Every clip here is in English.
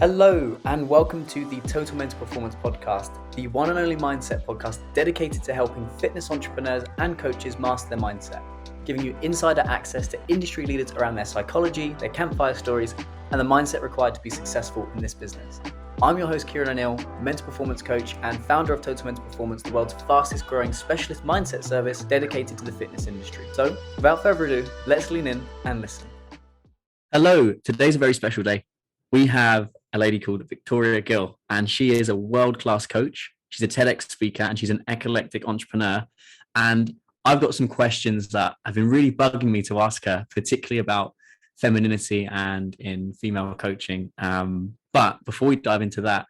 Hello, and welcome to the Total Mental Performance Podcast, the one and only mindset podcast dedicated to helping fitness entrepreneurs and coaches master their mindset, giving you insider access to industry leaders around their psychology, their campfire stories, and the mindset required to be successful in this business. I'm your host, Kieran O'Neill, mental performance coach and founder of Total Mental Performance, the world's fastest growing specialist mindset service dedicated to the fitness industry. So, without further ado, let's lean in and listen. Hello, today's a very special day. We have a lady called Victoria Gill, and she is a world-class coach. She's a TEDx speaker and she's an eclectic entrepreneur. And I've got some questions that have been really bugging me to ask her, particularly about femininity and in female coaching. But before we dive into that,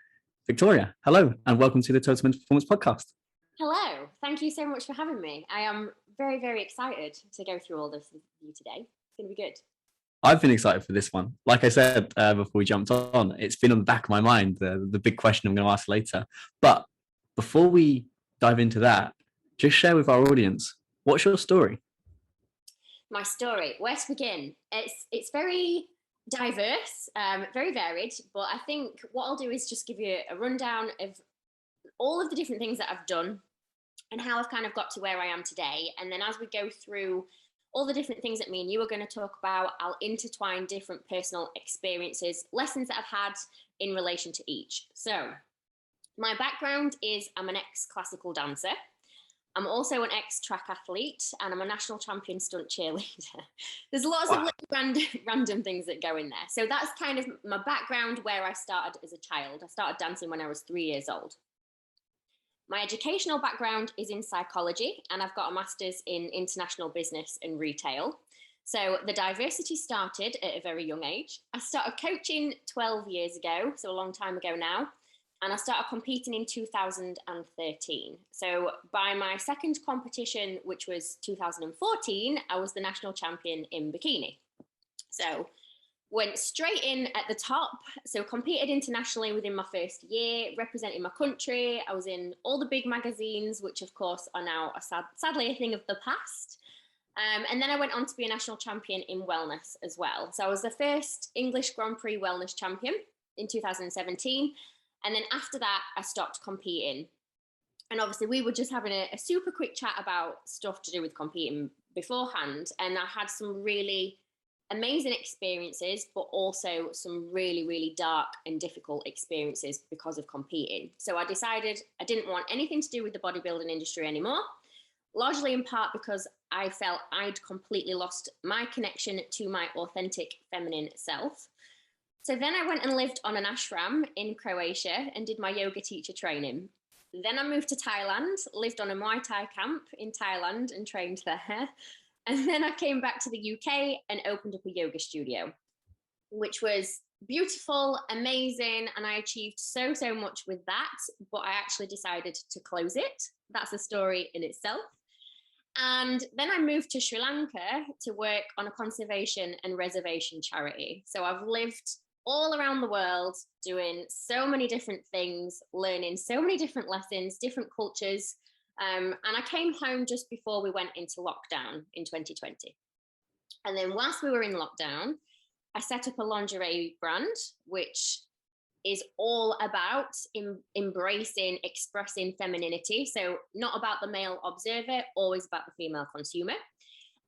Victoria, hello, and welcome to the Total Mental Performance Podcast. Hello, thank you so much for having me. I am very, very excited to go through all this with you today. It's going to be good. I've been excited for this one. Like I said before we jumped on, it's been on the back of my mind, the big question I'm going to ask later. But before we dive into that, just share with our audience, what's your story? My story, where to begin? It's very diverse, very varied, but I think what I'll do is just give you a rundown of all of the different things that I've done and how I've kind of got to where I am today. And then as we go through all the different things that me and you are going to talk about, I'll intertwine different personal experiences, lessons that I've had in relation to each. So my background is I'm an ex-classical dancer. I'm also an ex-track athlete, and I'm a national champion stunt cheerleader. There's lots of random things that go in there. So that's kind of my background, where I started as a child. I started dancing when I was 3 years old. My educational background is in psychology, and I've got a master's in international business and retail. So the diversity started at a very young age. I started coaching 12 years ago, so a long time ago now, and I started competing in 2013. So by my second competition, which was 2014, I was the national champion in bikini. So went straight in at the top, so competed internationally within my first year, representing my country. I was in all the big magazines, which of course are now sadly a thing of the past. And then I went on to be a national champion in wellness as well. So I was the first English Grand Prix wellness champion in 2017. And then after that, I stopped competing. And obviously we were just having a super quick chat about stuff to do with competing beforehand. And I had some really amazing experiences, but also some really, really dark and difficult experiences because of competing. So I decided I didn't want anything to do with the bodybuilding industry anymore, largely in part because I felt I'd completely lost my connection to my authentic feminine self. So then I went and lived on an ashram in Croatia and did my yoga teacher training. Then I moved to Thailand, lived on a Muay Thai camp in Thailand and trained there. And then I came back to the UK and opened up a yoga studio, which was beautiful, amazing. And I achieved so much with that, but I actually decided to close it. That's a story in itself. And then I moved to Sri Lanka to work on a conservation and reservation charity. So I've lived all around the world doing so many different things, learning so many different lessons, different cultures. And I came home just before we went into lockdown in 2020. And then whilst we were in lockdown, I set up a lingerie brand, which is all about embracing, expressing femininity. So not about the male observer, always about the female consumer.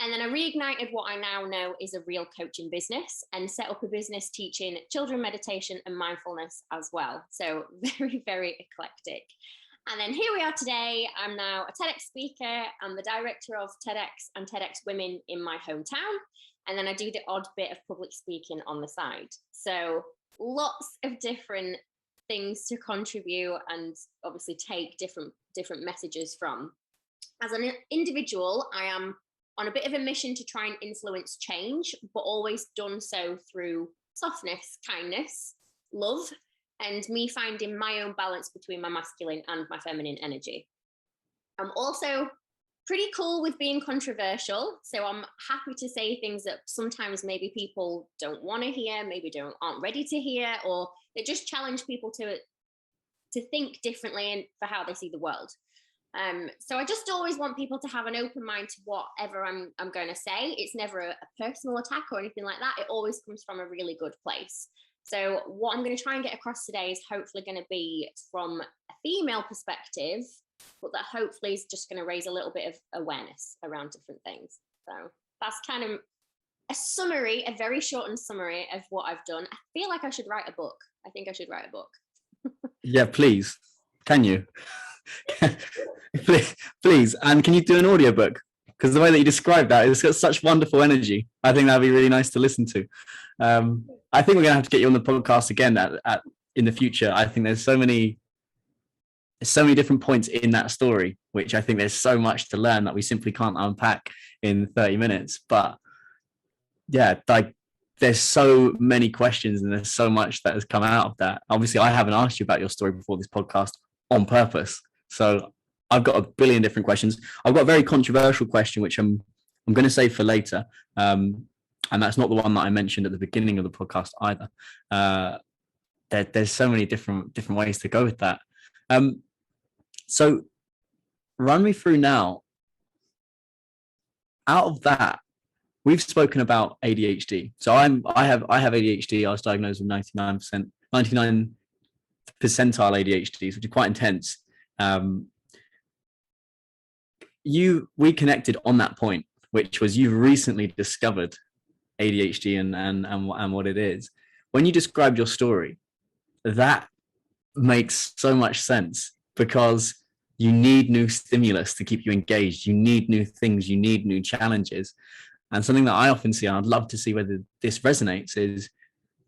And then I reignited what I now know is a real coaching business and set up a business teaching children meditation and mindfulness as well. So very, very eclectic. And then here we are today. I'm now a TEDx speaker. I'm the director of TEDx and TEDx Women in my hometown. And then I do the odd bit of public speaking on the side. So lots of different things to contribute and obviously take different messages from. As an individual, I am on a bit of a mission to try and influence change, but always done so through softness, kindness, love, and me finding my own balance between my masculine and my feminine energy. I'm also pretty cool with being controversial. So I'm happy to say things that sometimes maybe people don't want to hear, maybe aren't ready to hear, or they just challenge people to think differently and for how they see the world. So I just always want people to have an open mind to whatever I'm going to say. It's never a personal attack or anything like that. It always comes from a really good place. So what I'm going to try and get across today is hopefully going to be from a female perspective, but that hopefully is just going to raise a little bit of awareness around different things. So that's kind of a summary, a very shortened summary of what I've done. I feel like I should write a book. I think I should write a book. Yeah, please. Can you? please. And can you do an audiobook? Because the way that you described that, it's got such wonderful energy. I think that'd be really nice to listen to. I think we're going to have to get you on the podcast again in the future. I think there's so many different points in that story, which I think there's so much to learn that we simply can't unpack in 30 minutes. But yeah, like there's so many questions and there's so much that has come out of that. Obviously, I haven't asked you about your story before this podcast on purpose. So I've got a billion different questions. I've got a very controversial question, which I'm going to save for later. And that's not the one that I mentioned at the beginning of the podcast either. There's so many different ways to go with that. So run me through now. Out of that, we've spoken about ADHD. So I have ADHD. I was diagnosed with 99 percentile ADHD, which is quite intense. We connected on that point, which was you've recently discovered ADHD and what it is. When you described your story, that makes so much sense because you need new stimulus to keep you engaged. You need new things. You need new challenges. And something that I often see, and I'd love to see whether this resonates, is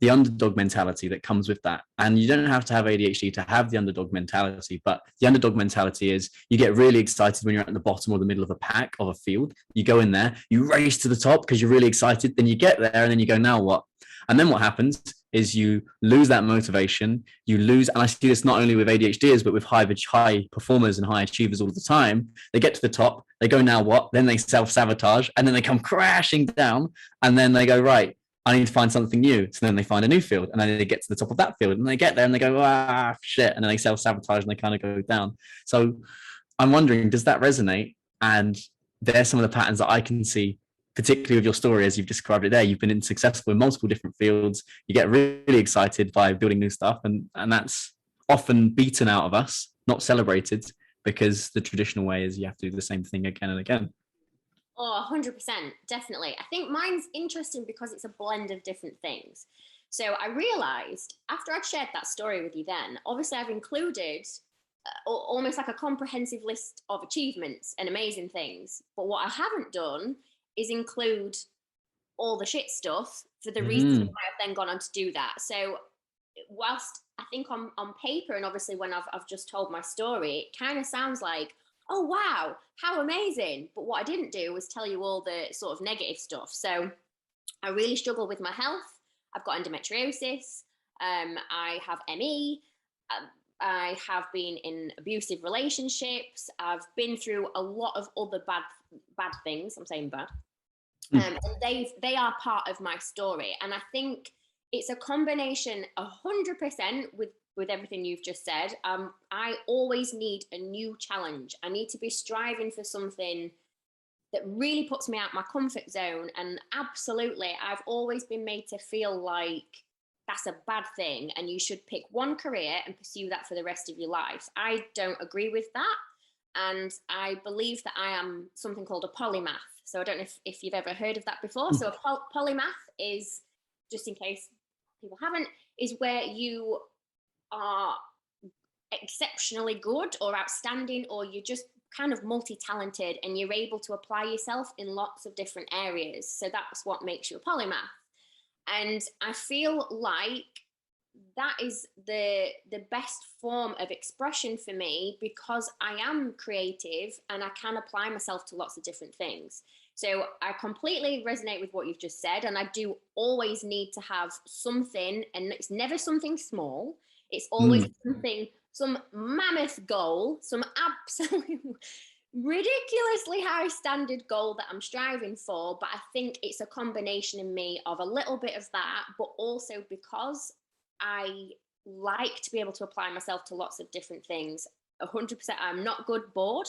the underdog mentality that comes with that. And you don't have to have ADHD to have the underdog mentality, but the underdog mentality is you get really excited when you're at the bottom or the middle of a pack of a field. You go in there, you race to the top because you're really excited. Then you get there and then you go, now what? And then what happens is you lose that motivation. You lose, and I see this not only with ADHDers, but with high performers and high achievers all the time. They get to the top, they go, now what? Then they self-sabotage and then they come crashing down and then they go, right, I need to find something new. So then they find a new field and then they get to the top of that field and they get there and they go, shit. And then they self-sabotage and they kind of go down. So I'm wondering, does that resonate? And there's some of the patterns that I can see, particularly with your story, as you've described it there. You've been successful in multiple different fields. You get really excited by building new stuff. And that's often beaten out of us, not celebrated, because the traditional way is you have to do the same thing again and again. Oh, 100%, definitely. I think mine's interesting because it's a blend of different things. So I realized after I'd shared that story with you then, obviously I've included almost like a comprehensive list of achievements and amazing things. But what I haven't done is include all the shit stuff for the reasons why I've then gone on to do that. So whilst I think on paper, and obviously when I've just told my story, it kind of sounds like, oh, wow, how amazing. But what I didn't do was tell you all the sort of negative stuff. So I really struggle with my health. I've got endometriosis. I have ME. I have been in abusive relationships. I've been through a lot of other bad things. I'm saying bad. And they are part of my story. And I think it's a combination 100% with everything you've just said. I always need a new challenge. I need to be striving for something that really puts me out my comfort zone. And absolutely, I've always been made to feel like that's a bad thing and you should pick one career and pursue that for the rest of your life. I don't agree with that. And I believe that I am something called a polymath. So I don't know if you've ever heard of that before. So a polymath is, just in case people haven't, is where you are exceptionally good or outstanding, or you're just kind of multi-talented and you're able to apply yourself in lots of different areas. So that's what makes you a polymath. And I feel like that is the best form of expression for me because I am creative and I can apply myself to lots of different things. So I completely resonate with what you've just said. And I do always need to have something, and it's never something small. It's always something, some mammoth goal, some absolute ridiculously high standard goal that I'm striving for. But I think it's a combination in me of a little bit of that, but also because I like to be able to apply myself to lots of different things. 100%. I'm not good bored.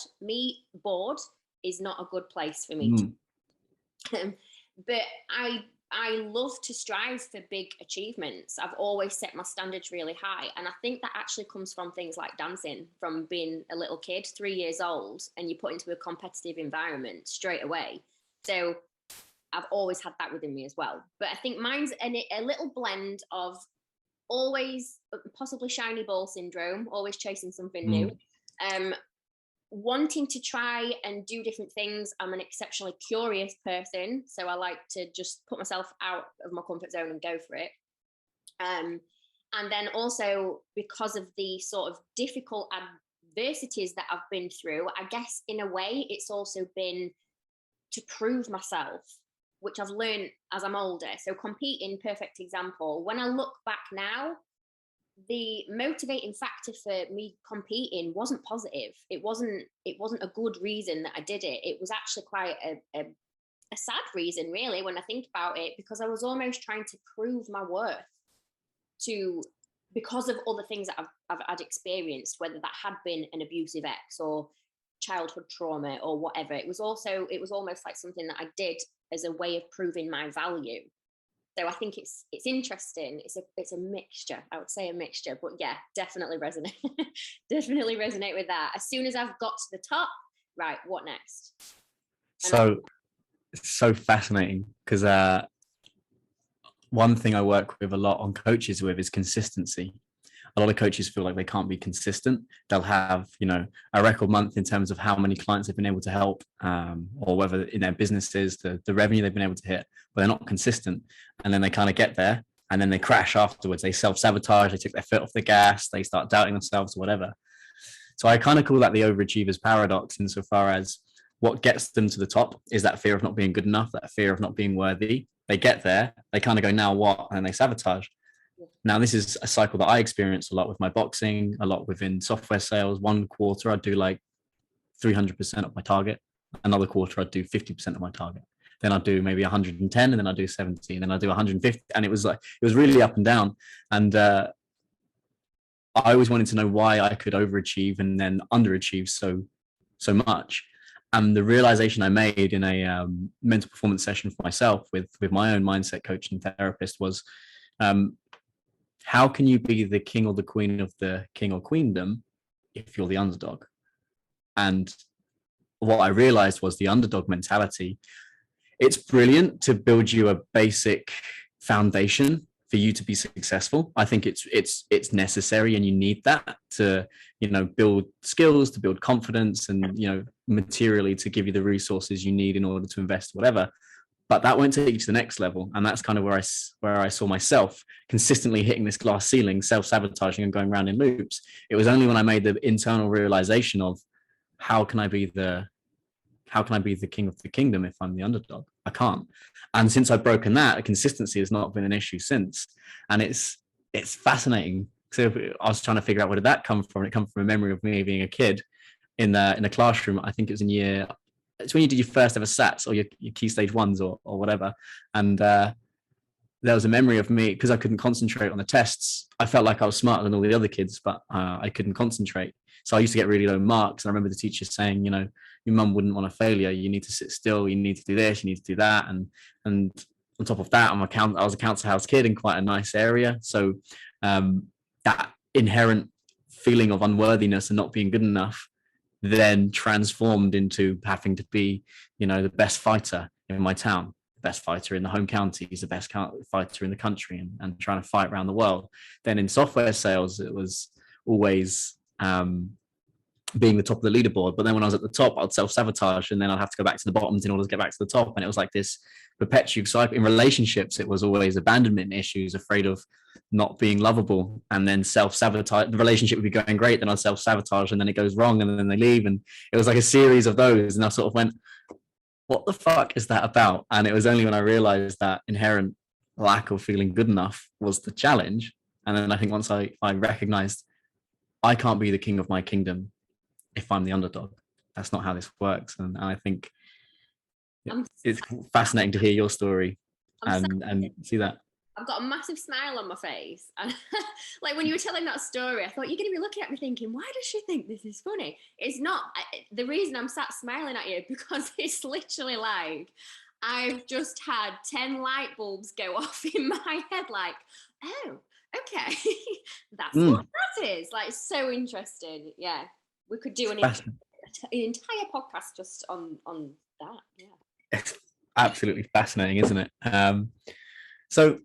Bored is not a good place for me. But I I love to strive for big achievements. I've always set my standards really high. And I think that actually comes from things like dancing, from being a little kid, 3 years old, and you put into a competitive environment straight away. So I've always had that within me as well. But I think mine's a little blend of always possibly shiny ball syndrome, always chasing something new. Wanting to try and do different things. I'm an exceptionally curious person, so I like to just put myself out of my comfort zone and go for it. And then also, because of the sort of difficult adversities that I've been through, I guess in a way it's also been to prove myself, which I've learned as I'm older. So competing, perfect example. When I look back now, the motivating factor for me competing wasn't positive. It wasn't a good reason that I did it. It was actually quite a sad reason, really, when I think about it, because I was almost trying to prove my worth because of other things that I've experienced, whether that had been an abusive ex or childhood trauma or whatever. It was almost like something that I did as a way of proving my value. So I think it's interesting. It's a mixture. I would say a mixture, but yeah, definitely resonate. Definitely resonate with that. As soon as I've got to the top, right, what next? So fascinating, because one thing I work with a lot on coaches with is consistency. A lot of coaches feel like they can't be consistent. They'll have, a record month in terms of how many clients they've been able to help, or whether in their businesses, the revenue they've been able to hit, but they're not consistent. And then they kind of get there and then they crash afterwards. They self-sabotage, they take their foot off the gas, they start doubting themselves or whatever. So I kind of call that the overachiever's paradox, insofar as what gets them to the top is that fear of not being good enough, that fear of not being worthy. They get there, they kind of go, now what? And they sabotage. Now, this is a cycle that I experience a lot with my boxing, a lot within software sales. One quarter, I'd do like 300% of my target. Another quarter, I'd do 50% of my target. Then I'd do maybe 110, and then I'd do 70, and then I'd do 150. And it was really up and down. And I always wanted to know why I could overachieve and then underachieve so much. And the realization I made in a mental performance session for myself with my own mindset coach and therapist was, how can you be the king or the queen of the king or queendom if you're the underdog? And what I realized was the underdog mentality. It's brilliant to build you a basic foundation for you to be successful. I think it's necessary, and you need that to, build skills, to build confidence, and, materially to give you the resources you need in order to invest, whatever. But that won't take you to the next level. And that's kind of where I saw myself consistently hitting this glass ceiling, self-sabotaging and going around in loops. It was only when I made the internal realization of how can I be the king of the kingdom if I'm the underdog? I can't. And since I've broken that, consistency has not been an issue since. And it's fascinating. So I was trying to figure out, where did that come from? It comes from a memory of me being a kid in the classroom. I think it was it's when you did your first ever SATs or your key stage ones or whatever. And there was a memory of me, because I couldn't concentrate on the tests. I felt like I was smarter than all the other kids, but I couldn't concentrate. So I used to get really low marks. And I remember the teacher saying, your mum wouldn't want to fail you. You need to sit still. You need to do this. You need to do that. And on top of that, I was a council house kid in quite a nice area. So that inherent feeling of unworthiness and not being good enough then transformed into having to be, the best fighter in my town, the best fighter in the home counties, the best fighter in the country, and trying to fight around the world. Then in software sales, it was always being the top of the leaderboard. But then when I was at the top, I'd self-sabotage, and then I'd have to go back to the bottoms in order to get back to the top. And it was like this perpetual cycle. In relationships, it was always abandonment issues, afraid of not being lovable, and then self-sabotage. The relationship would be going great, then I'd self-sabotage, and then it goes wrong, and then they leave. And it was like a series of those. And I sort of went, what the fuck is that about? And it was only when I realized that inherent lack of feeling good enough was the challenge. And then I think once I recognized I can't be the king of my kingdom if I'm the underdog. That's not how this works. And I think it's fascinating to hear your story and see that. I've got a massive smile on my face. And like when you were telling that story, I thought, you're going to be looking at me thinking, why does she think this is funny? It's not. The reason I'm sat smiling at you, because it's literally like, I've just had 10 light bulbs go off in my head, like, oh, okay. That's what that is. Like, so interesting. Yeah. We could do an entire podcast just on that. Yeah. It's absolutely fascinating, isn't it? So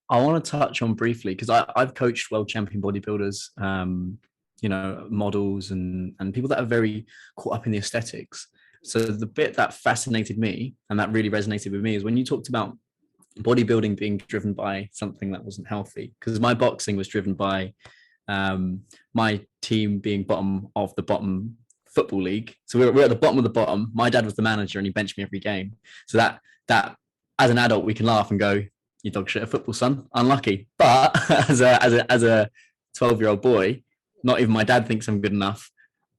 I want to touch on briefly, because I've coached world champion bodybuilders, models and people that are very caught up in the aesthetics. So the bit that fascinated me and that really resonated with me is when you talked about bodybuilding being driven by something that wasn't healthy, because my boxing was driven by my team being bottom of the bottom football league. So we're at the bottom of the bottom. My dad was the manager and he benched me every game. So that as an adult we can laugh and go, you dog shit at football, son, unlucky. But as a 12-year-old boy, not even my dad thinks I'm good enough.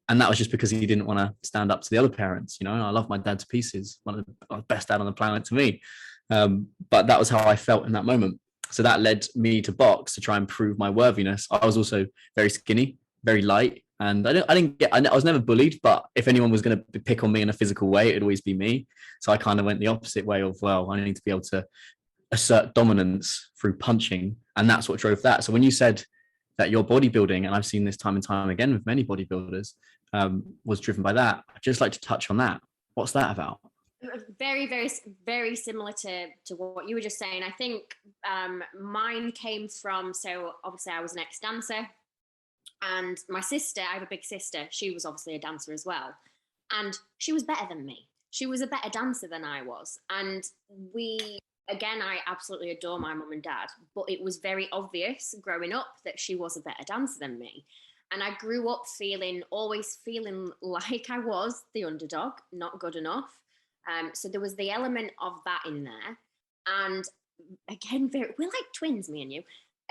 And that was just because he didn't want to stand up to the other parents. I love my dad to pieces, one of the best dad on the planet to me. But that was how I felt in that moment. So that led me to box to try and prove my worthiness. I was also very skinny, very light, and I was never bullied, but if anyone was going to pick on me in a physical way, it'd always be me. So I kind of went the opposite way of, well, I need to be able to assert dominance through punching, and that's what drove that. So when you said that your bodybuilding, and I've seen this time and time again with many bodybuilders, was driven by that, I'd just like to touch on that. What's that about? Very, very, very similar to what you were just saying. I think mine came from, so obviously I was an ex-dancer, and my sister, I have a big sister, she was obviously a dancer as well, and she was better than me. She was a better dancer than I was, and again, I absolutely adore my mum and dad, but it was very obvious growing up that she was a better dancer than me. And I grew up always feeling like I was the underdog, not good enough. So there was the element of that in there. And again, we're like twins, me and you.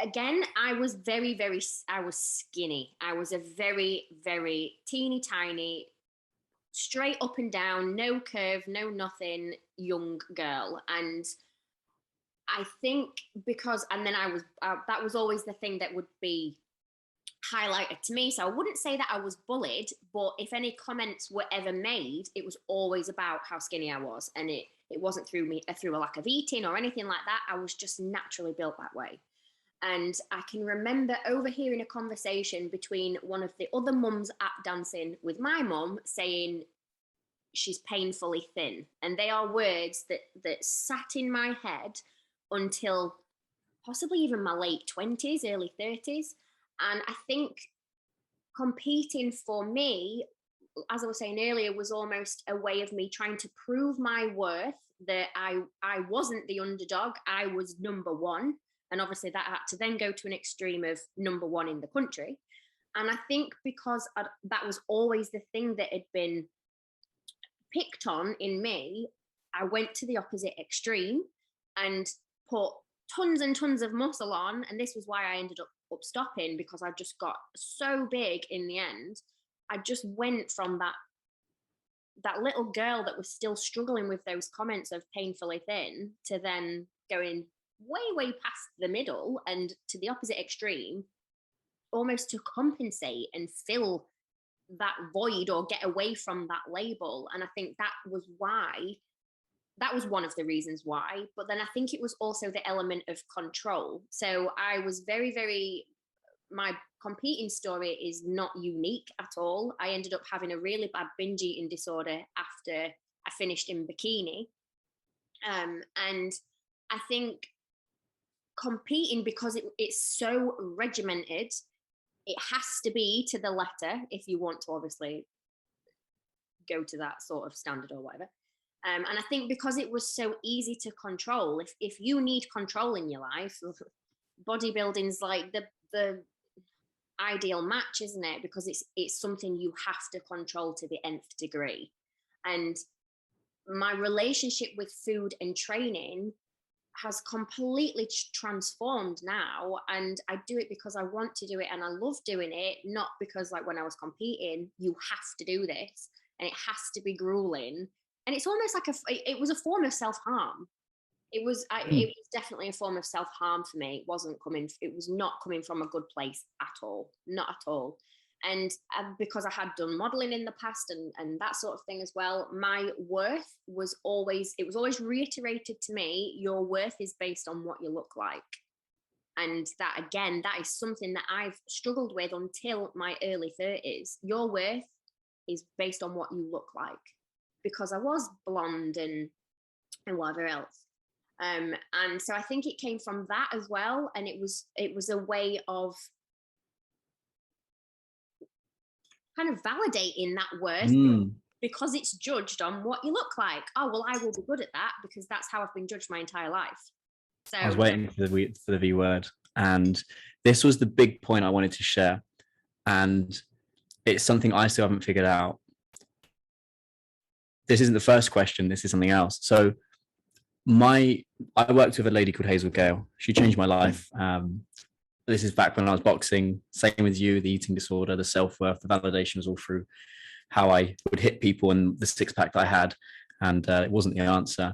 Again, I was I was skinny. I was a very, very teeny tiny, straight up and down, no curve, no nothing, young girl. And I think and then that was always the thing that would be highlighted to me. So I wouldn't say that I was bullied, but if any comments were ever made, it was always about how skinny I was. And it wasn't through a lack of eating or anything like that. I was just naturally built that way. And I can remember overhearing a conversation between one of the other mums at dancing with my mum saying, she's painfully thin. And they are words that sat in my head until possibly even my late 20s, early 30s. And I think competing for me, as I was saying earlier, was almost a way of me trying to prove my worth, that I wasn't the underdog, I was number one. And obviously that had to then go to an extreme of number one in the country. And I think because that was always the thing that had been picked on in me, I went to the opposite extreme and put tons and tons of muscle on. And this was why I ended up stopping, because I just got so big in the end. I just went from that little girl that was still struggling with those comments of painfully thin to then going way past the middle and to the opposite extreme, almost to compensate and fill that void or get away from that label. And I think that was one of the reasons why. But then I think it was also the element of control. So I was very, very, my competing story is not unique at all. I ended up having a really bad binge eating disorder after I finished in bikini. And I think competing, because it's so regimented, it has to be to the letter if you want to obviously go to that sort of standard or whatever. And I think because it was so easy to control, if you need control in your life, bodybuilding's like the ideal match, isn't it? Because it's something you have to control to the nth degree. And my relationship with food and training has completely transformed now, and I do it because I want to do it and I love doing it, not because like when I was competing, you have to do this and it has to be grueling. And it's almost like it was a form of self-harm. It was definitely a form of self-harm for me. It was not coming from a good place at all, not at all. And because I had done modeling in the past and that sort of thing as well, my worth was always reiterated to me, your worth is based on what you look like. And that, again, that is something that I've struggled with until my early 30s. Your worth is based on what you look like, because I was blonde and whatever else. And so I think it came from that as well. And it was a way of kind of validating that worth, because it's judged on what you look like. Oh, well, I will be good at that because that's how I've been judged my entire life. So I was waiting for the V word, and this was the big point I wanted to share, and it's something I still haven't figured out. This isn't the first question, this is something else. So I worked with a lady called Hazel Gale. She changed my life. This is back when I was boxing. Same with you, the eating disorder, the self-worth, the validation was all through how I would hit people and the six-pack that I had, and it wasn't the answer.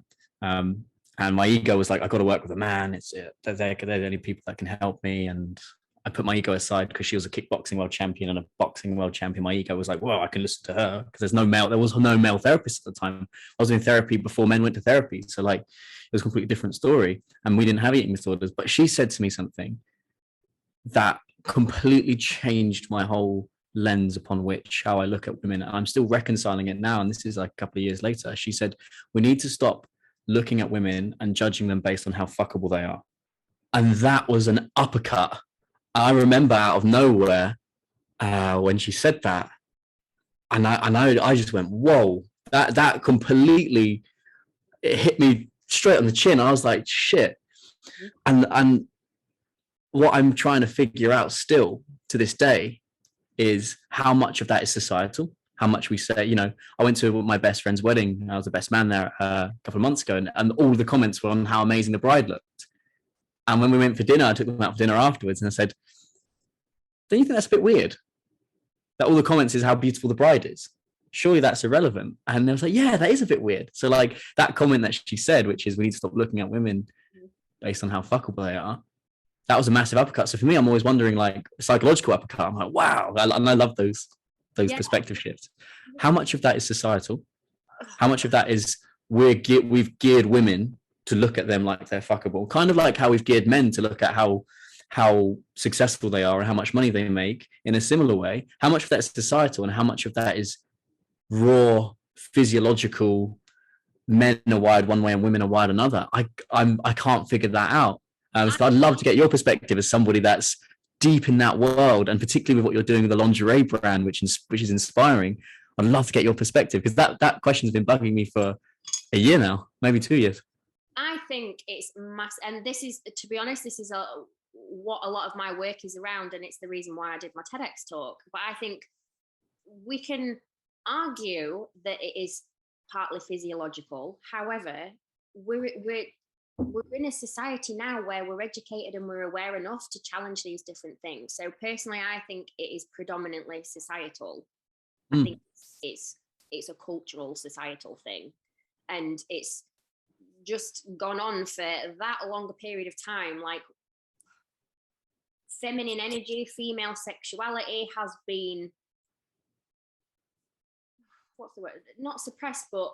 And my ego was like, I got to work with a man. They're the only people that can help me. And I put my ego aside because she was a kickboxing world champion and a boxing world champion. My ego was like, well, I can listen to her because there was no male therapist at the time. I was in therapy before men went to therapy. So like, it was a completely different story. And we didn't have eating disorders, but she said to me something that completely changed my whole lens upon which how I look at women. And I'm still reconciling it now. And this is like a couple of years later. She said, we need to stop looking at women and judging them based on how fuckable they are. And that was an uppercut. I remember out of nowhere when she said that, and I just went, whoa, that completely, it hit me straight on the chin. I was like, shit. And what I'm trying to figure out still to this day is how much of that is societal. How much we say, I went to my best friend's wedding. I was the best man there a couple of months ago, and all the comments were on how amazing the bride looked. And when we went for dinner, I took them out for dinner afterwards, and I said, don't you think that's a bit weird? That all the comments is how beautiful the bride is. Surely that's irrelevant. And they was like, yeah, that is a bit weird. So like that comment that she said, which is we need to stop looking at women based on how fuckable they are, that was a massive uppercut. So for me, I'm always wondering, like, psychological uppercut. I'm like, wow. And I love those perspective shifts. How much of that is societal? How much of that is we've geared women to look at them like they're fuckable? Kind of like how we've geared men to look at how successful they are and how much money they make in a similar way. How much of that is societal and how much of that is raw, physiological, men are wired one way and women are wired another? I can't figure that out. So I'd love to get your perspective as somebody that's deep in that world, and particularly with what you're doing with the lingerie brand, which is inspiring. I'd love to get your perspective, because that question's been bugging me for a year now, maybe 2 years. I think it's and this is, to be honest, this is what a lot of my work is around, and it's the reason why I did my TEDx talk. But I think we can argue that it is partly physiological. However, we're in a society now where we're educated and we're aware enough to challenge these different things. So personally, I think it is predominantly societal. I think it's a cultural, societal thing, and it's just gone on for that longer period of time. Like, feminine energy, female sexuality has been, what's the word? Not suppressed, but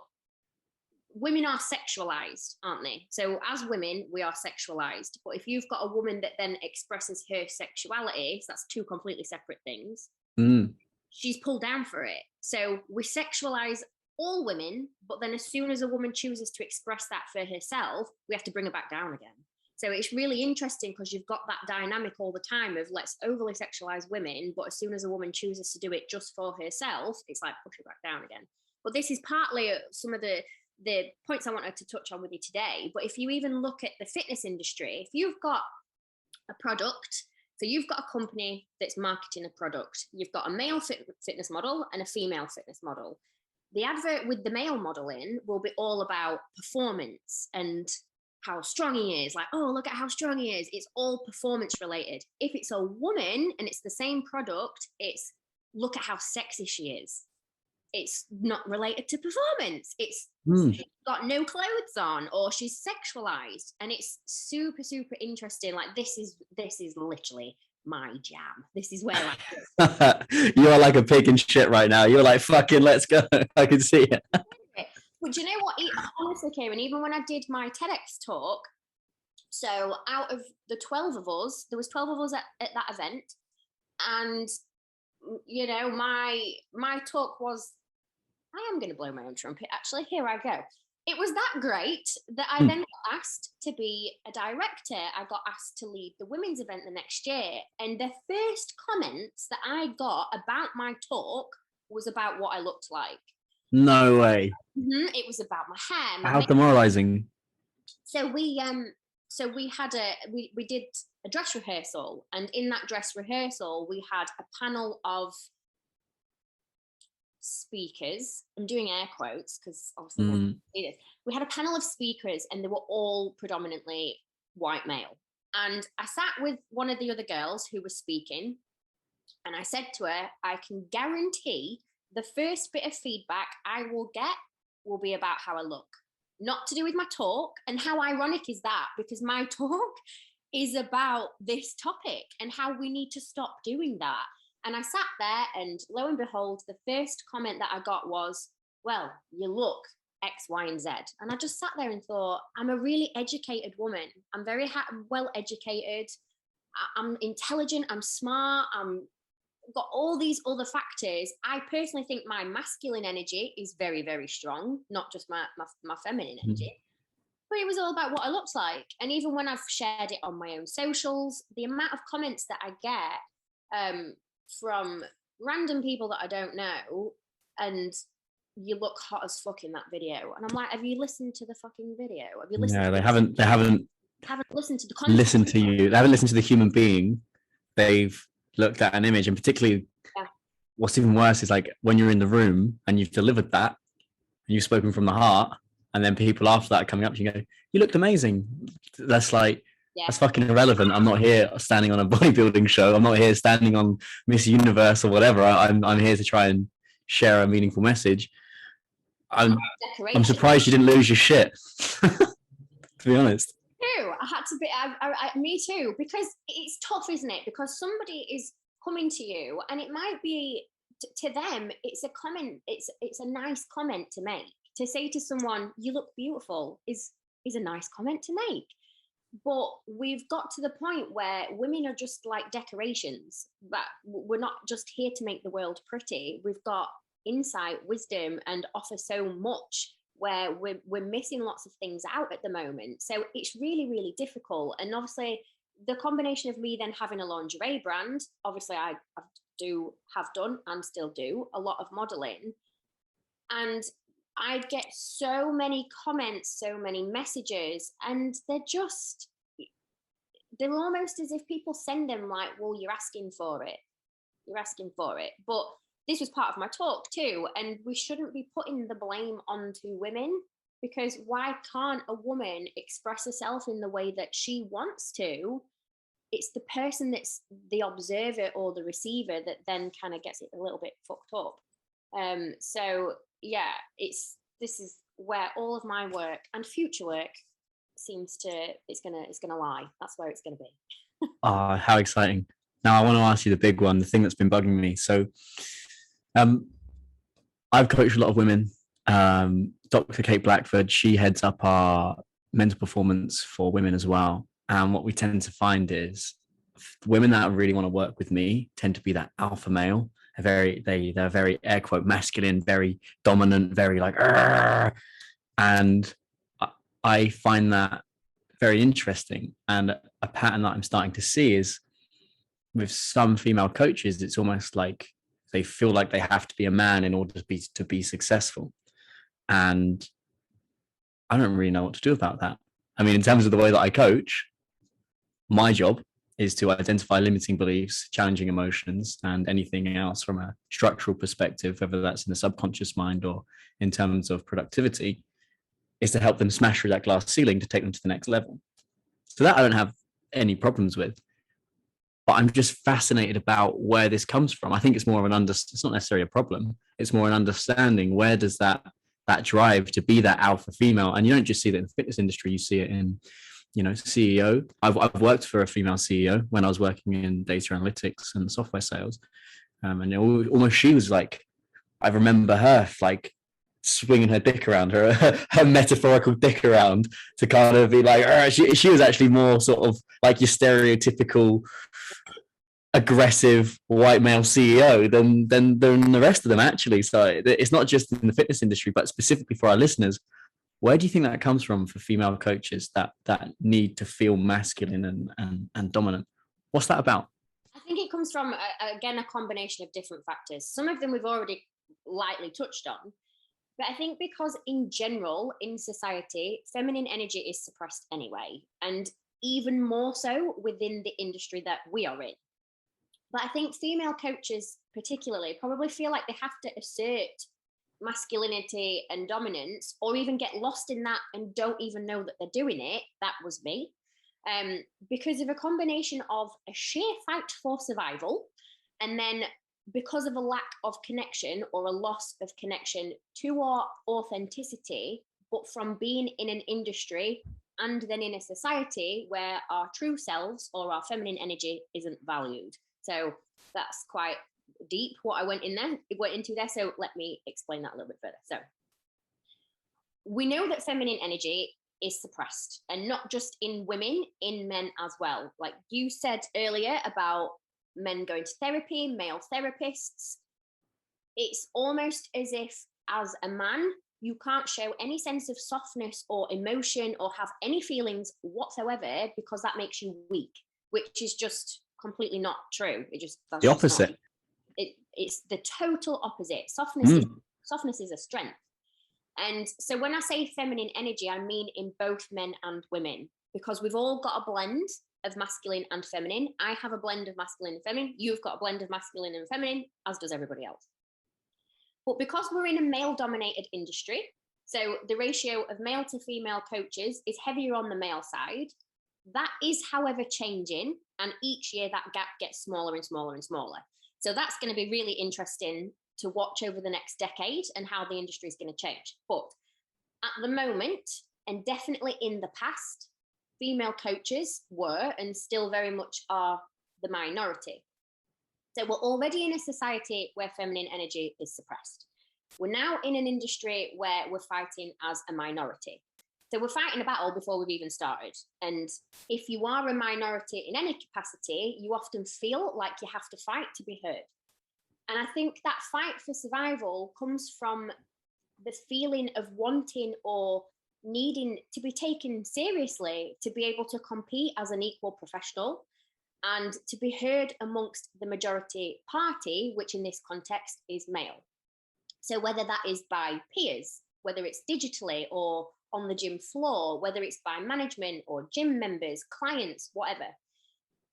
women are sexualized, aren't they? So as women, we are sexualized. But if you've got a woman that then expresses her sexuality, so that's two completely separate things, she's pulled down for it. So we sexualize all women, but then as soon as a woman chooses to express that for herself, we have to bring her back down again. So it's really interesting, because you've got that dynamic all the time of let's overly sexualize women, but as soon as a woman chooses to do it just for herself, it's like push her back down again. But this is partly some of the points I wanted to touch on with you today. But if you even look at the fitness industry, if you've got a product, so you've got a company that's marketing a product, you've got a male fitness model and a female fitness model. The advert with the male model in will be all about performance and how strong he is. Like, oh, look at how strong he is. It's all performance related. If it's a woman and it's the same product, it's look at how sexy she is. It's not related to performance. It's she's got no clothes on, or she's sexualized. And it's super, super interesting. Like, this is literally my jam. This is where You are like a pig in shit right now. You're like, fucking let's go. I can see it. But do you know what? It honestly came, and even when I did my TEDx talk, so out of the 12 of us, there was 12 of us at that event, and you know, my talk was, I am going to blow my own trumpet. Actually, here I go. It was that great that I then got asked to be a director. I got asked to lead the women's event the next year, and the first comments that I got about my talk was about what I looked like. No way. It was about my hair. How demoralizing. So we did a dress rehearsal, and in that dress rehearsal we had a panel of speakers. I'm doing air quotes because obviously we had a panel of speakers, and they were all predominantly white male. And I sat with one of the other girls who was speaking, and I said to her, I can guarantee the first bit of feedback I will get will be about how I look, not to do with my talk. And how ironic is that? Because my talk is about this topic and how we need to stop doing that. And I sat there, and lo and behold, the first comment that I got was, well, you look X, Y, and Z. And I just sat there and thought, I'm a really educated woman. I'm very well educated. I'm intelligent. I'm smart. Got all these other factors. I personally think my masculine energy is very, very strong, not just my feminine energy. But it was all about what I looked like. And even when I've shared it on my own socials, the amount of comments that I get from random people that I don't know, and you look hot as fuck in that video. And I'm like, have you listened to the fucking video? Have you listened? No, they haven't listened to the content. Listened to you. They haven't listened to the human being. They've looked at an image, and particularly what's even worse is like when you're in the room and you've delivered that and you've spoken from the heart, and then people after that are coming up to you and go, you looked amazing. That's like, that's fucking irrelevant. I'm not here standing on a bodybuilding show. I'm not here standing on Miss Universe or whatever. I'm here to try and share a meaningful message. I'm surprised you didn't lose your shit, to be honest. I had to be, me too, because it's tough, isn't it? Because somebody is coming to you, and it might be to them, it's a comment, it's a nice comment to make. To say to someone, you look beautiful, is a nice comment to make. But we've got to the point where women are just like decorations, but we're not just here to make the world pretty. We've got insight, wisdom, and offer so much, where we're missing lots of things out at the moment. So it's really, really difficult. And obviously the combination of me then having a lingerie brand, obviously I have done and still do a lot of modeling. And I get so many comments, so many messages, and they're almost as if people send them like, well, you're asking for it. But this was part of my talk too, and we shouldn't be putting the blame onto women, because why can't a woman express herself in the way that she wants to? It's the person that's the observer or the receiver that then kind of gets it a little bit fucked up. So yeah, this is where all of my work and future work it's gonna lie. That's where it's gonna be. Oh, how exciting. Now I want to ask you the big one, the thing that's been bugging me. So I've coached a lot of women. Dr. Kate Blackford, she heads up our mental performance for women as well. And what we tend to find is women that really want to work with me tend to be that alpha male. They're very air quote masculine, very dominant, very like, argh! And I find that very interesting. And a pattern that I'm starting to see is with some female coaches, it's almost like they feel like they have to be a man in order to be successful. And I don't really know what to do about that. I mean, in terms of the way that I coach, my job is to identify limiting beliefs, challenging emotions, and anything else from a structural perspective, whether that's in the subconscious mind or in terms of productivity, is to help them smash through that glass ceiling to take them to the next level. So that I don't have any problems with. But I'm just fascinated about where this comes from. I think it's more of it's not necessarily a problem. It's more an understanding, where does that drive to be that alpha female? And you don't just see that in the fitness industry, you see it in CEO. I've worked for a female CEO when I was working in data analytics and software sales, and almost she was like, I remember her like swinging her dick around, her metaphorical dick around, to kind of be like, she was actually more sort of like your stereotypical aggressive white male CEO than the rest of them, actually. So it's not just in the fitness industry, but specifically for our listeners. Where do you think that comes from for female coaches, that need to feel masculine and dominant? What's that about? I think it comes from, again, a combination of different factors. Some of them we've already lightly touched on, but I think because in general, in society, feminine energy is suppressed anyway, and even more so within the industry that we are in. But I think female coaches particularly probably feel like they have to assert masculinity and dominance, or even get lost in that and don't even know that they're doing it. That was me. Because of a combination of a sheer fight for survival, and then because of a lack of connection or a loss of connection to our authenticity, but from being in an industry and then in a society where our true selves or our feminine energy isn't valued. So that's quite deep what I went into there. So let me explain that a little bit further. So we know that feminine energy is suppressed, and not just in women, in men as well. Like you said earlier about men going to therapy, male therapists, it's almost as if as a man, you can't show any sense of softness or emotion or have any feelings whatsoever, because that makes you weak, which is just completely not true. That's the opposite. It's the total opposite. Softness is a strength. And so when I say feminine energy, I mean in both men and women, because we've all got a blend of masculine and feminine. I have a blend of masculine and feminine. You've got a blend of masculine and feminine, as does everybody else. But because we're in a male-dominated industry, so the ratio of male to female coaches is heavier on the male side. That is, however, changing, and each year that gap gets smaller and smaller and smaller. So that's going to be really interesting to watch over the next decade and how the industry is going to change. But at the moment, and definitely in the past, female coaches were and still very much are the minority. So we're already in a society where feminine energy is suppressed. We're now in an industry where we're fighting as a minority. So we're fighting a battle before we've even started. And if you are a minority in any capacity, you often feel like you have to fight to be heard. And I think that fight for survival comes from the feeling of wanting or needing to be taken seriously, to be able to compete as an equal professional and to be heard amongst the majority party, which in this context is male. So whether that is by peers, whether it's digitally or on the gym floor, whether it's by management or gym members, clients, whatever.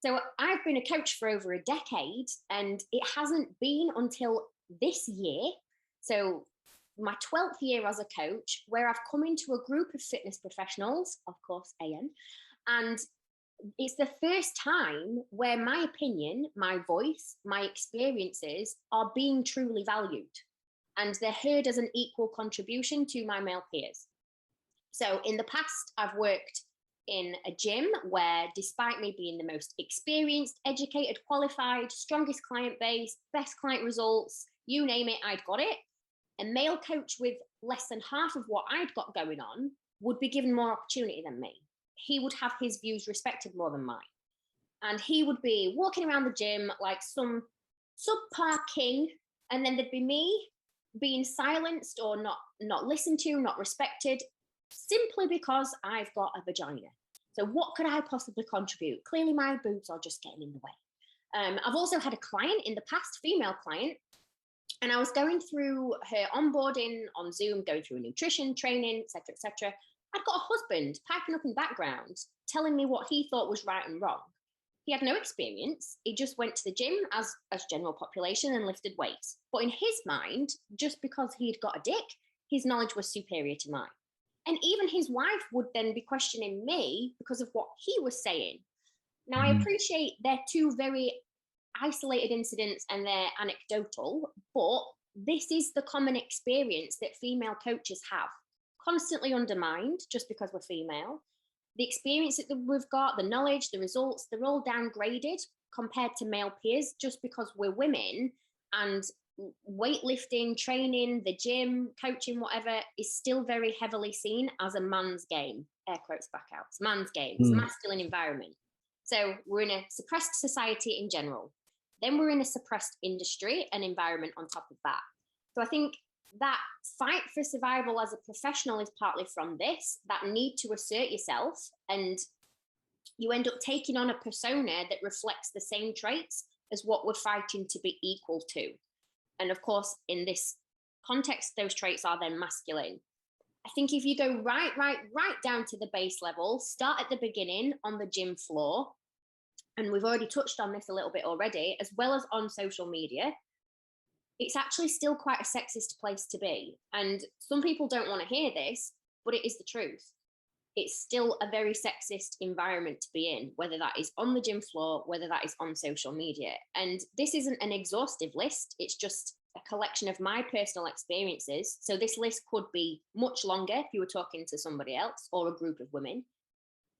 So I've been a coach for over a decade, and it hasn't been until this year, so my 12th year as a coach, where I've come into a group of fitness professionals, of course, AN, and it's the first time where my opinion, my voice, my experiences are being truly valued, and they're heard as an equal contribution to my male peers. So in the past, I've worked in a gym where, despite me being the most experienced, educated, qualified, strongest client base, best client results, you name it, I'd got it. A male coach with less than half of what I'd got going on would be given more opportunity than me. He would have his views respected more than mine. And he would be walking around the gym like some subpar king, and then there'd be me being silenced or not listened to, not respected, simply because I've got a vagina. So what could I possibly contribute? Clearly my boobs are just getting in the way. I've also had a client in the past, female client, and I was going through her onboarding on Zoom, going through nutrition, training, etc., etc. I'd got a husband piping up in the background, telling me what he thought was right and wrong. He had no experience. He just went to the gym as general population and lifted weights. But in his mind, just because he'd got a dick, his knowledge was superior to mine. And even his wife would then be questioning me because of what he was saying. Now, I appreciate they're two very isolated incidents and they're anecdotal, but this is the common experience that female coaches have. Constantly undermined just because we're female, the experience that we've got, the knowledge, the results, they're all downgraded compared to male peers just because we're women, and weightlifting, training, the gym, coaching, whatever, is still very heavily seen as a man's game. Air quotes back out. It's man's game. It's a masculine environment. So we're in a suppressed society in general. Then we're in a suppressed industry and environment on top of that. So I think that fight for survival as a professional is partly from this, that need to assert yourself, and you end up taking on a persona that reflects the same traits as what we're fighting to be equal to. And of course, in this context, those traits are then masculine. I think if you go right down to the base level, start at the beginning on the gym floor, and we've already touched on this a little bit already, as well as on social media, it's actually still quite a sexist place to be. And some people don't want to hear this, but it is the truth. It's still a very sexist environment to be in, whether that is on the gym floor, whether that is on social media. And this isn't an exhaustive list. It's just a collection of my personal experiences. So this list could be much longer if you were talking to somebody else or a group of women.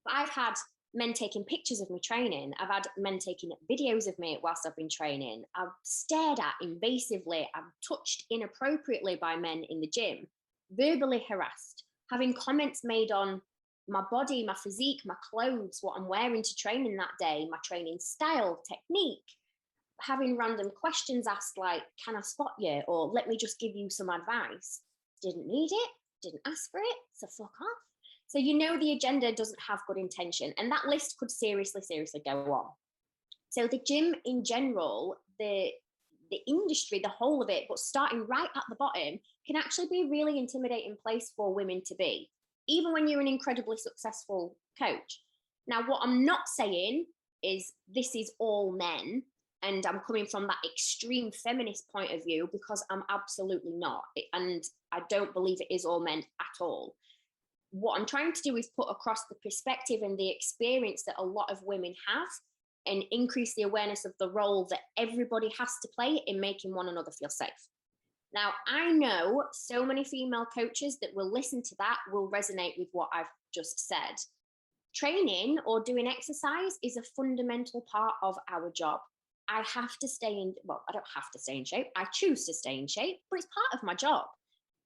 But I've had men taking pictures of me training. I've had men taking videos of me whilst I've been training. I've stared at invasively. I'm touched inappropriately by men in the gym, verbally harassed, having comments made on my body, my physique, my clothes, what I'm wearing to training that day, my training style, technique, having random questions asked like, can I spot you? Or let me just give you some advice. Didn't need it, didn't ask for it, so fuck off. So you know the agenda doesn't have good intention, and that list could seriously go on. So the gym in general, the industry, the whole of it, but starting right at the bottom, can actually be a really intimidating place for women to be, even when you're an incredibly successful coach. Now, what I'm not saying is this is all men, and I'm coming from that extreme feminist point of view, because I'm absolutely not. And I don't believe it is all men at all. What I'm trying to do is put across the perspective and the experience that a lot of women have, and increase the awareness of the role that everybody has to play in making one another feel safe. Now, I know so many female coaches that will listen to that will resonate with what I've just said. Training or doing exercise is a fundamental part of our job. I have to stay in, well, I don't have to stay in shape. I choose to stay in shape, but it's part of my job.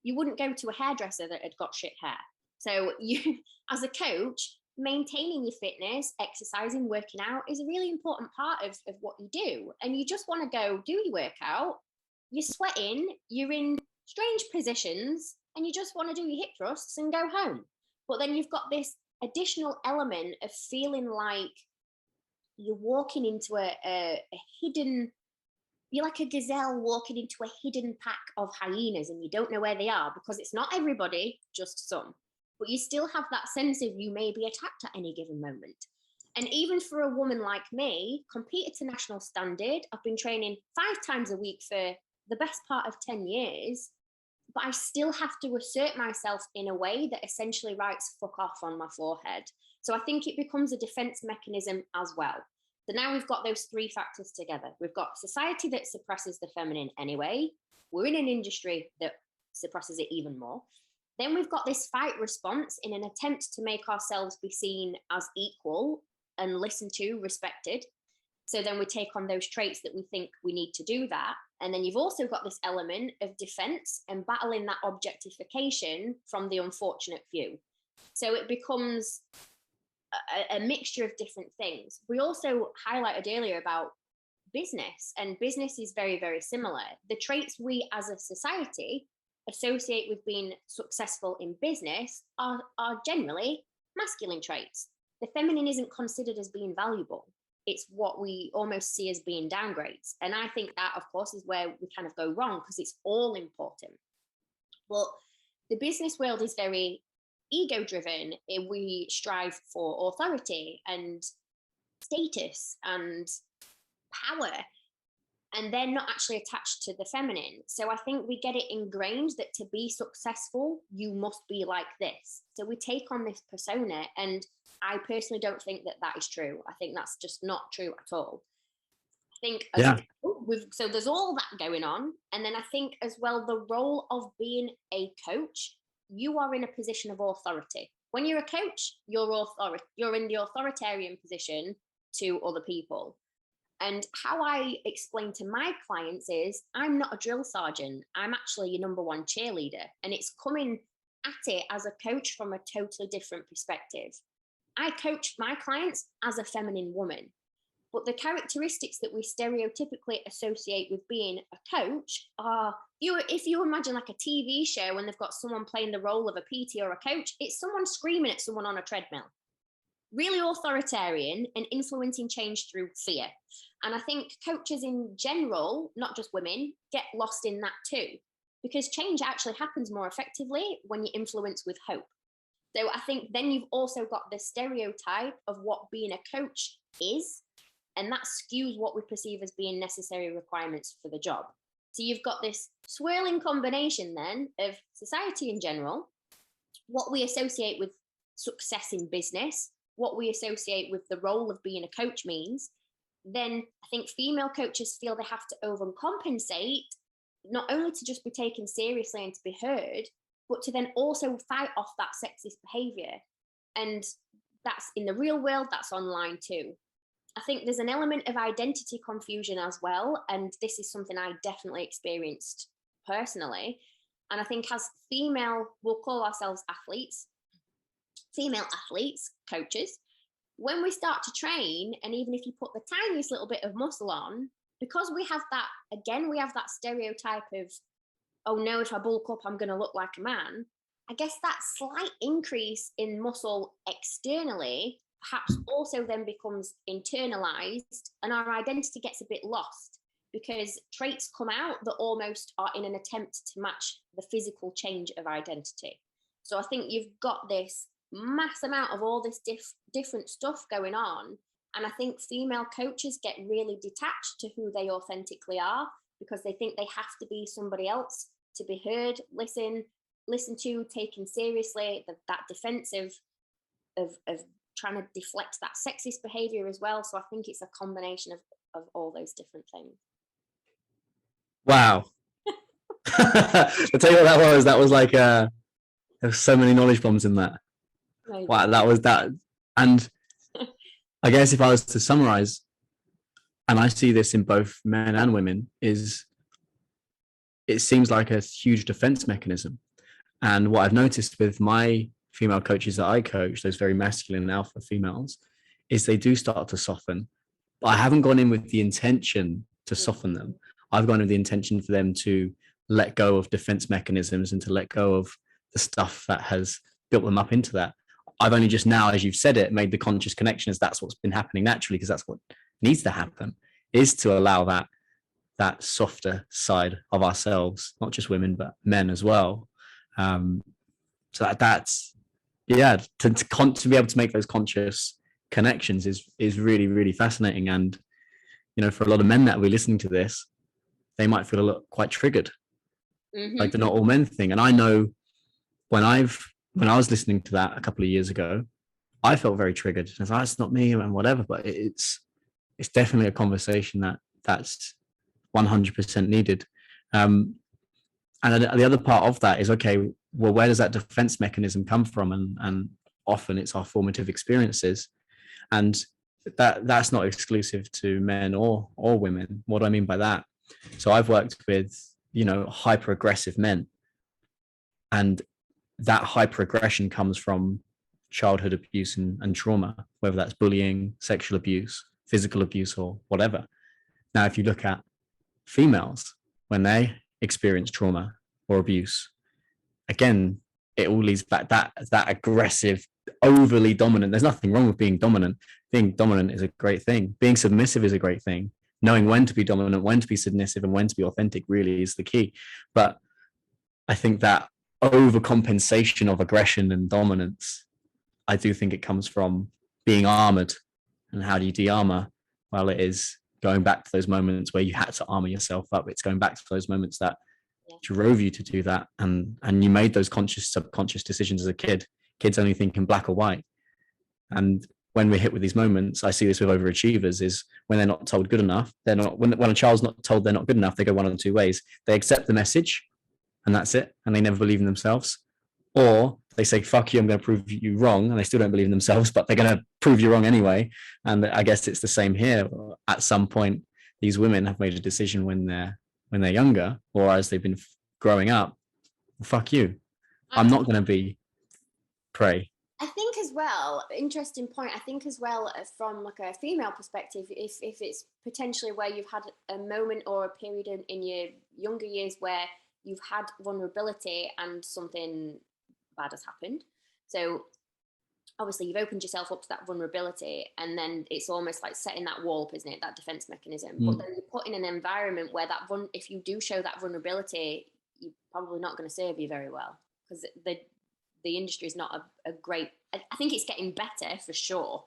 You wouldn't go to a hairdresser that had got shit hair. So you, as a coach, maintaining your fitness, exercising, working out is a really important part of what you do. And you just want to go do your workout, you're sweating, you're in strange positions, and you just want to do your hip thrusts and go home. But then you've got this additional element of feeling like you're walking into a hidden, you're like a gazelle walking into a hidden pack of hyenas, and you don't know where they are, because it's not everybody, just some. But you still have that sense of you may be attacked at any given moment. And even for a woman like me, competed to national standard, I've been training 5 times a week for the best part of 10 years, but I still have to assert myself in a way that essentially writes fuck off on my forehead. So I think it becomes a defense mechanism as well. So now we've got those 3 factors together. We've got society that suppresses the feminine anyway. We're in an industry that suppresses it even more. Then we've got this fight response in an attempt to make ourselves be seen as equal and listened to, respected. So then we take on those traits that we think we need to do that. And then you've also got this element of defense and battling that objectification from the unfortunate few. So it becomes a mixture of different things. We also highlighted earlier about business, and business is very, very similar. The traits we as a society associate with being successful in business are generally masculine traits. The feminine isn't considered as being valuable. It's what we almost see as being downgrades. And I think that, of course, is where we kind of go wrong, because it's all important. Well, the business world is very ego-driven. We strive for authority and status and power, and they're not actually attached to the feminine. So I think we get it ingrained that to be successful, you must be like this. So we take on this persona, and I personally don't think that that is true. I think that's just not true at all. I think so there's all that going on. And then I think as well, the role of being a coach, you are in a position of authority. When you're a coach, you're in the authoritarian position to other people. And how I explain to my clients is, I'm not a drill sergeant. I'm actually your number one cheerleader. And it's coming at it as a coach from a totally different perspective. I coach my clients as a feminine woman, but the characteristics that we stereotypically associate with being a coach are, if you imagine like a TV show when they've got someone playing the role of a PT or a coach, it's someone screaming at someone on a treadmill. Really authoritarian and influencing change through fear. And I think coaches in general, not just women, get lost in that too, because change actually happens more effectively when you influence with hope. So I think then you've also got the stereotype of what being a coach is, and that skews what we perceive as being necessary requirements for the job. So you've got this swirling combination then of society in general, what we associate with success in business, what we associate with the role of being a coach means. Then I think female coaches feel they have to overcompensate, not only to just be taken seriously and to be heard, but to then also fight off that sexist behavior. And that's in the real world, that's online too. I think there's an element of identity confusion as well. And this is something I definitely experienced personally. And I think as female, we'll call ourselves athletes, female athletes, coaches, when we start to train, and even if you put the tiniest little bit of muscle on, because we have that, again, we have that stereotype of, oh no, if I bulk up, I'm going to look like a man. I guess that slight increase in muscle externally perhaps also then becomes internalized, and our identity gets a bit lost because traits come out that almost are in an attempt to match the physical change of identity. So I think you've got this mass amount of all this different stuff going on. And I think female coaches get really detached to who they authentically are because they think they have to be somebody else to be heard, listened to, taken seriously, that defensive of trying to deflect that sexist behavior as well. So I think it's a combination of all those different things. Wow. I'll tell you what that was. That was like, there were so many knowledge bombs in that. Maybe. Wow, that was that. And I guess if I was to summarize, and I see this in both men and women, is it seems like a huge defense mechanism. And what I've noticed with my female coaches that I coach, those very masculine alpha females, is they do start to soften. But I haven't gone in with the intention to soften them. I've gone with the intention for them to let go of defense mechanisms and to let go of the stuff that has built them up into that. I've only just now, as you've said it, made the conscious connection as that's what's been happening naturally, because that's what needs to happen, is to allow that softer side of ourselves, not just women, but men as well. So that's, yeah, to be able to make those conscious connections is really, really fascinating. And, you know, for a lot of men that will be listening to this, they might feel a lot quite triggered, like the not all men thing. And I know when I was listening to that a couple of years ago, I felt very triggered. I was like, it's not me and whatever, but it's definitely a conversation that's 100% needed. And the other part of that is, okay, well, where does that defense mechanism come from? And often it's our formative experiences. And that's not exclusive to men or women. What do I mean by that? So I've worked with, you know, hyper aggressive men, and that hyper-aggression comes from childhood abuse and trauma, whether that's bullying, sexual abuse, physical abuse, or whatever. Now, if you look at females, when they experience trauma or abuse, again, it all leads back that aggressive, overly dominant. There's nothing wrong with being dominant. Being dominant is a great thing. Being submissive is a great thing. Knowing when to be dominant, when to be submissive, and when to be authentic really is the key. But I think that overcompensation of aggression and dominance, I do think it comes from being armored. And how do you de-armor? Well, it is going back to those moments where you had to armor yourself up. It's going back to those moments that drove you to do that, and you made those conscious, subconscious decisions as a kid. Kids only think in black or white. And when we're hit with these moments, I see this with overachievers, is when they're not told good enough, they're not, when a child's not told they're not good enough, they go one of two ways. They accept the message and that's it, and they never believe in themselves, or they say, fuck you, I'm going to prove you wrong. And they still don't believe in themselves, but they're going to prove you wrong anyway. And I guess it's the same here. At some point, these women have made a decision when they're younger, or as they've been growing up, fuck you. I'm not going to be prey. I think as well, interesting point. I think as well, from like a female perspective, if it's potentially where you've had a moment or a period in your younger years where you've had vulnerability and something bad has happened. So obviously you've opened yourself up to that vulnerability, and then it's almost like setting that wall up, isn't it? That defense mechanism. But then you're put in an environment where that if you do show that vulnerability, you're probably not going to serve you very well, because the industry is not a great, I think it's getting better for sure,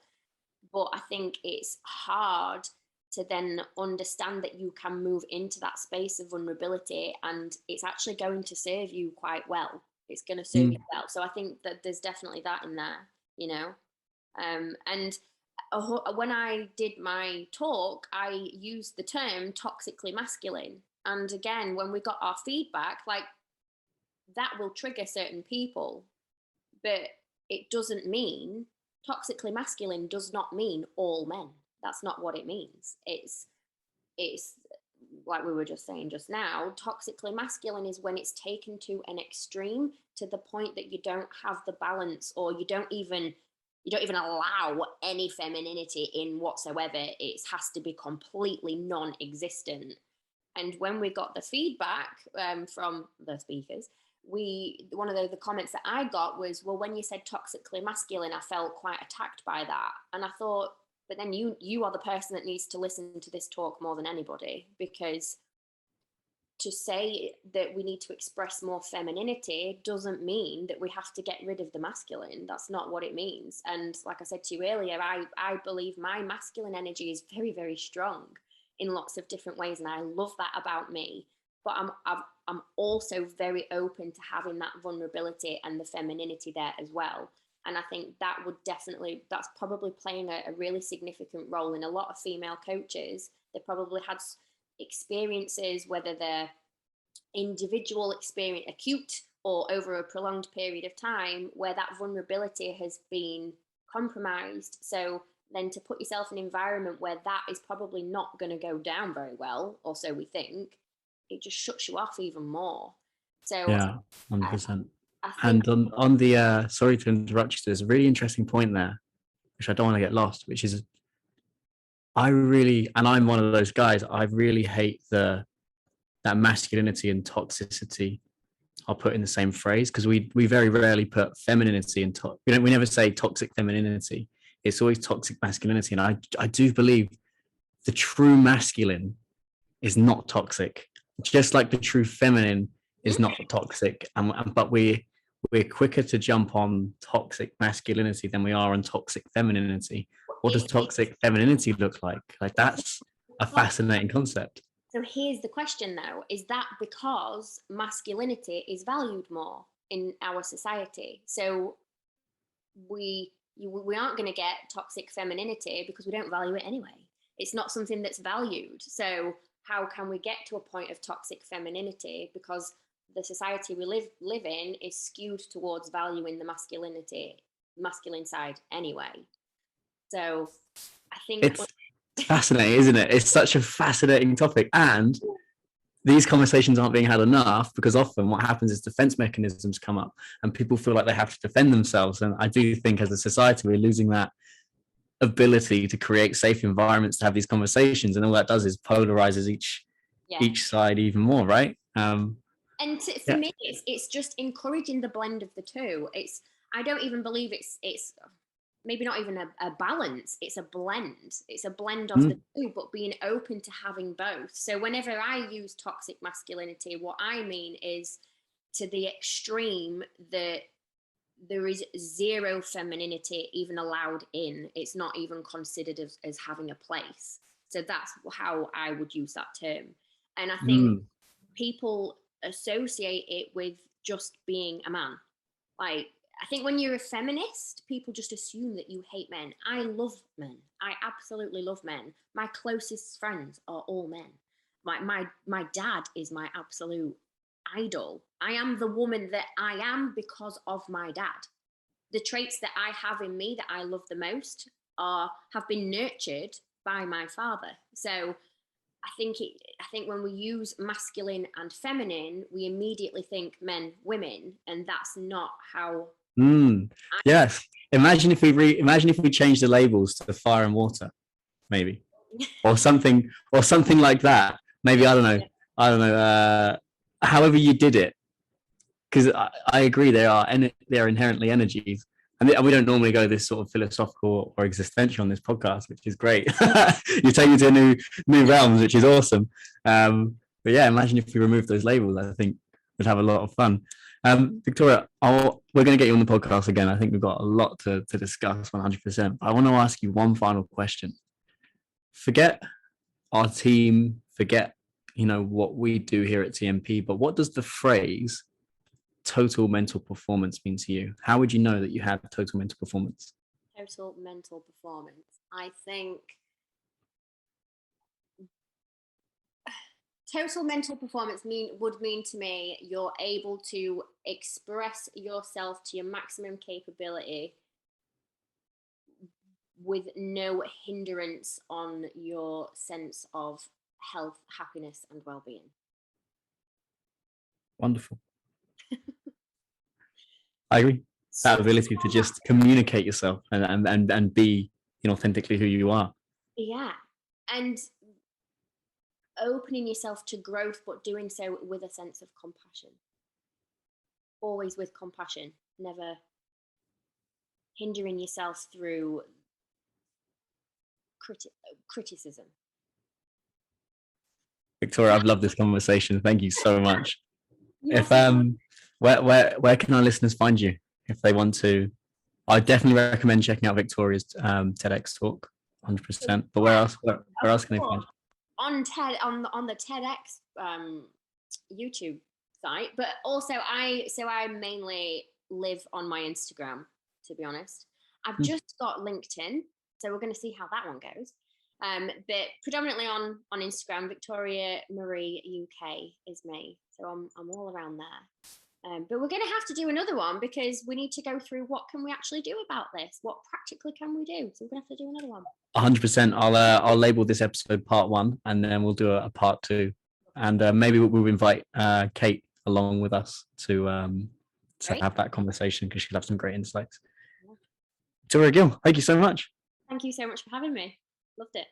but I think it's hard to then understand that you can move into that space of vulnerability and it's actually going to serve you quite well. It's going to serve you well. So I think that there's definitely that in there, you know. And when I did my talk, I used the term toxically masculine. And again, when we got our feedback, like, that will trigger certain people. But it doesn't mean, toxically masculine does not mean all men. That's not what it means. It's like we were just saying just now, toxically masculine is when it's taken to an extreme, to the point that you don't have the balance, or you don't even allow any femininity in whatsoever. It has to be completely non-existent. And when we got the feedback from the speakers, one of the comments that I got was, well, when you said toxically masculine, I felt quite attacked by that. And I thought, but then you are the person that needs to listen to this talk more than anybody, because to say that we need to express more femininity doesn't mean that we have to get rid of the masculine. That's not what it means. And like I said to you earlier, I believe my masculine energy is very, very strong in lots of different ways, and I love that about me. But I'm also very open to having that vulnerability and the femininity there as well. And I think that's probably playing a really significant role in a lot of female coaches. They probably had experiences, whether they're individual experience, acute or over a prolonged period of time, where that vulnerability has been compromised. So then to put yourself in an environment where that is probably not going to go down very well, or so we think, it just shuts you off even more. So yeah, 100%. I And think, on the sorry to interrupt you, there's a really interesting point there, which I don't want to get lost, which is, and I'm one of those guys, I really hate that masculinity and toxicity are put in the same phrase, because we very rarely put femininity and we never say toxic femininity. It's always toxic masculinity. And I do believe the true masculine is not toxic, just like the true feminine is not toxic. But we're quicker to jump on toxic masculinity than we are on toxic femininity. What does toxic femininity look like? Like, that's a fascinating concept. So here's the question though, is that because masculinity is valued more in our society? So we aren't going to get toxic femininity because we don't value it anyway. It's not something that's valued. So how can we get to a point of toxic femininity? Because the society we live in is skewed towards valuing the masculine side anyway. So I think it's fascinating, isn't it? It's such a fascinating topic, and these conversations aren't being had enough, because often what happens is defense mechanisms come up and people feel like they have to defend themselves. And I do think as a society we're losing that ability to create safe environments to have these conversations, and all that does is polarizes each side even more, right? And for me, it's just encouraging the blend of the two. I don't even believe it's maybe not even a balance. It's a blend. It's a blend of the two, but being open to having both. So whenever I use toxic masculinity, what I mean is to the extreme that there is zero femininity even allowed in. It's not even considered as having a place. So that's how I would use that term. And I think people associate it with just being a man. Like, I think when you're a feminist, people just assume that you hate men. I love men. I absolutely love men. My closest friends are all men. My dad is my absolute idol. I am the woman that I am because of my dad. The traits that I have in me that I love the most have been nurtured by my father. So I think when we use masculine and feminine, we immediately think men, women, and that's not how. Yes. Imagine if we changed the labels to fire and water, maybe, or something like that. Maybe I don't know. However you did it, because I agree they are inherently energies. And we don't normally go this sort of philosophical or existential on this podcast, which is great. You take me to new realms, which is awesome. But yeah, imagine if we remove those labels. I think we'd have a lot of fun. Victoria, we're going to get you on the podcast again. I think we've got a lot to discuss, 100%. I want to ask you one final question. Forget our team, forget what we do here at TMP, but what does the phrase total mental performance mean to you? How would you know that you have total mental performance? Total mental performance. I think total mental performance would mean to me you're able to express yourself to your maximum capability with no hindrance on your sense of health, happiness, and well-being. Wonderful. I agree. That ability to just communicate yourself and be authentically who you are. Yeah. And opening yourself to growth, but doing so with a sense of compassion. Always with compassion, never hindering yourself through criticism. Victoria, I've loved this conversation. Thank you so much. If where can our listeners find you if they want to? I definitely recommend checking out Victoria's TEDx talk, 100%. But where else can they find you? On the TEDx YouTube site, but also I mainly live on my Instagram, to be honest. I've just got LinkedIn, so we're going to see how that one goes. But predominantly on Instagram, Victoria Marie UK is me, so I'm all around there. But we're going to have to do another one because we need to go through what can we actually do about this? What practically can we do? So we're going to have to do another one. 100%. I'll label this episode part 1, and then we'll do a part 2, and maybe we'll invite Kate along with us to have that conversation because she'll have some great insights. Victoria Gill, thank you so much. Thank you so much for having me. Loved it.